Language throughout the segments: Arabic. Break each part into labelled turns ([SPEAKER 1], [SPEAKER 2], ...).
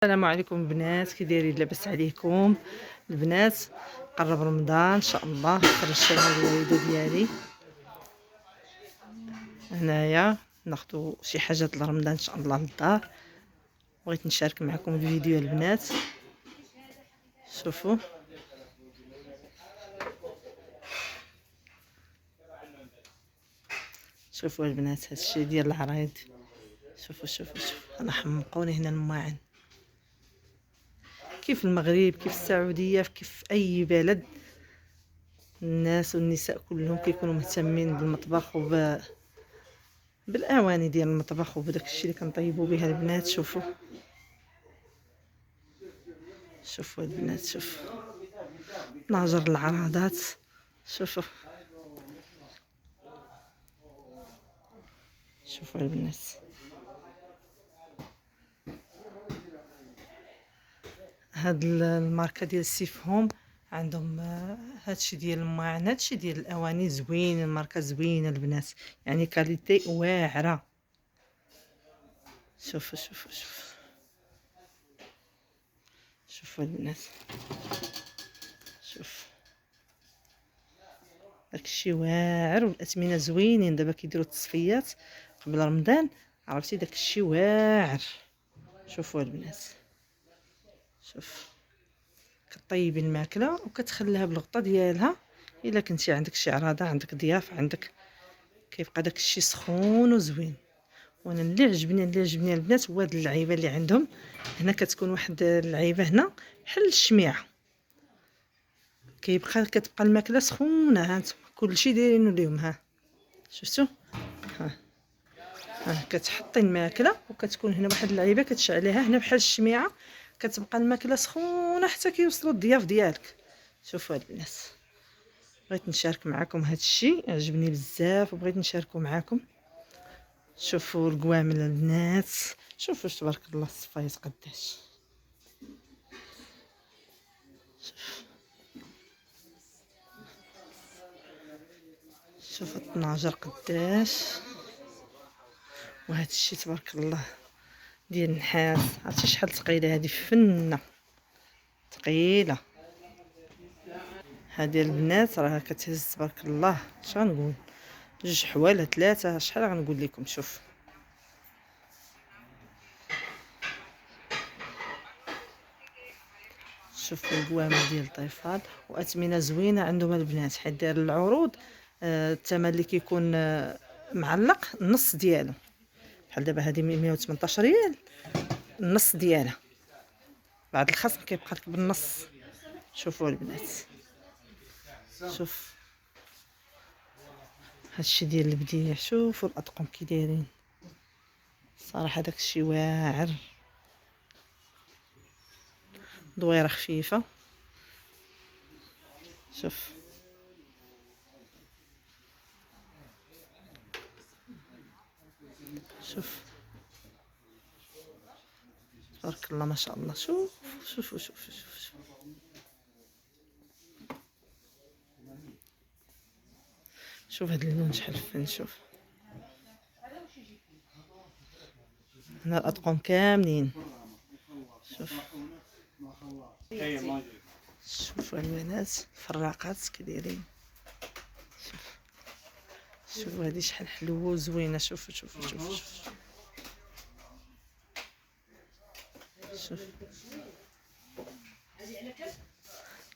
[SPEAKER 1] السلام عليكم البنات، كي دايرين؟ لاباس عليكم البنات؟ قرب رمضان ان شاء الله. فرشتها الوالده ديالي هنايا ناخذوا شي حاجات لرمضان ان شاء الله للدار. بغيت نشارك معكم الفيديو البنات. شوفوا شوفوا البنات، هادشي ديال العرايد. شوفوا انا حمقوني هنا الماعن. كيف المغرب، كيف السعوديه، كيف اي بلد، الناس والنساء كلهم كيكونوا مهتمين بالمطبخ بالاواني ديال المطبخ وبداك الشيء اللي كنطيبوا بها البنات. شوفوا البنات، شوفوا ناجر العراضات. شوفوا البنات، هاد الماركه ديال سيف هوم عندهم هادشي ديال الماعن، هادشي ديال الاواني زوين، الماركه زوينه البنات، يعني كاليتي واعره. شوفوا البنات، داكشي واعر والاثمنه زوينين. دابا كيديروا التصفيات قبل رمضان، عرفتي داكشي واعر. شوفوا البنات، كطيبي الماكله وكتخليها بالغطا ديالها. الا كنتي عندك شي عراضه، عندك ضياف، عندك كيبقى داكشي سخون وزوين. وانا اللي عجبني البنات هو هاد اللعيبه اللي عندهم هنا. كتكون واحد اللعيبه هنا بحال الشميعه، كتبقى الماكله سخونه. هانتوما كلشي دايرينو اليوم. ها شفتوا؟ كتحطي الماكله وكتكون هنا واحد اللعيبه كتشعليها هنا بحال الشميعه، كتبقى الماكله سخونه حتى كيوصلوا الضياف ديالك. شوفوا البنات، بغيت نشارك معكم هذا الشيء، عجبني بزاف وبغيت نشاركه معكم. شوفوا القوامل البنات، شوفوا تبارك الله الصفايات قداش. شوفوا الطناجر قداش. وهذا الشيء تبارك الله ديال النحاس، عرفتي شحال ثقيله هذه؟ فنه ثقيله هذه البنات، راه كتهز تبارك الله. اش غنقول؟ 2 حواله 3، شحال غنقول لكم؟ شوفوا القوامه ديال الطيفال واثمنه زوينه عندهم البنات، حيت داير العروض. الثمن اللي كيكون معلق النص ديالو، بحال دابا هذه 118 ريال النص ديالها، بعد الخصم كيبقى لك بالنص. شوفوا البنات، شوف هادشي ديال البديع. شوفوا الاطقم كي دايرين، صراحه داكشي واعر. دويره خفيفه. شوف تبارك الله ما شاء الله. شوف هاد اللون شحال فن. شوف هنا الاطقم كاملين. شوفوا البنات الفراقات كي دايرين. شوفوا هذه شحال حلوه وزوينه.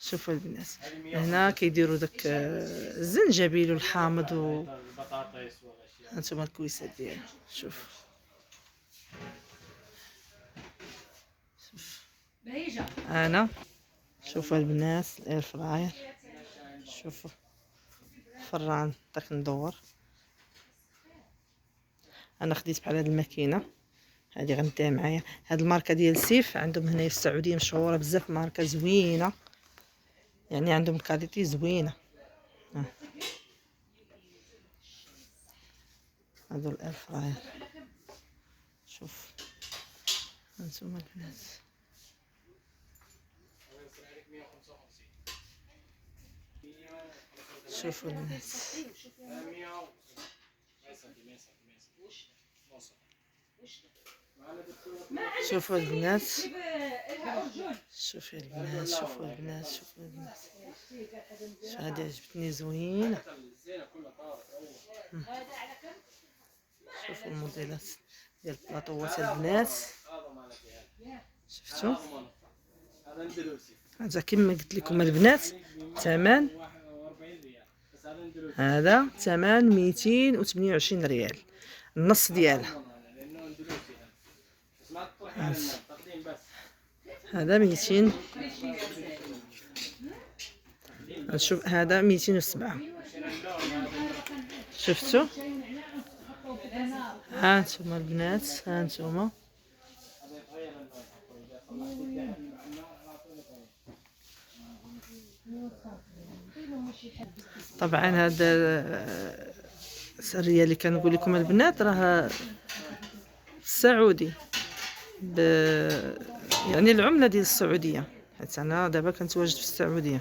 [SPEAKER 1] شوفوا البنات، هنا كيديروا داك الزنجبيل والحامض هانتوما الكويسات ديالو. انا شوفوا البنات الاير فراير. شوفوا فران داك ندور. انا خديت بحال هاد الماكينه هادي غنديها معايا. هاد الماركه ديال سيف عندهم هنايا في السعوديه مشهوره بزاف، ماركه زوينه، يعني عندهم الكاليتي زوينه. هادو الاير فراير. شوف هانتوما البنات، شوفوا البنات. شوفوا البنات، شوفوا البنات، شوفوا البنات، شوفوا البنات، شو هادي عجبتني زوينه. شوفوا الموديلات ديال البلاطوات البنات، شفتوا هذا كما قلت لكم البنات ثمن، هذا ثمن 228 ريال النص ديالها. هذا 200، نشوف هذا 207. شفتوا؟ ها انتم البنات، ها انتم طبعا هذا السريه اللي كنقول لكم البنات راه السعودي يعني العمله ديال السعوديه، حيت انا دابا كنتواجد في السعوديه.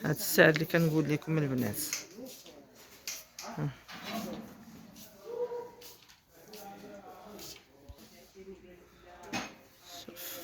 [SPEAKER 1] هذا السعر اللي كنقول لكم البنات. شوف.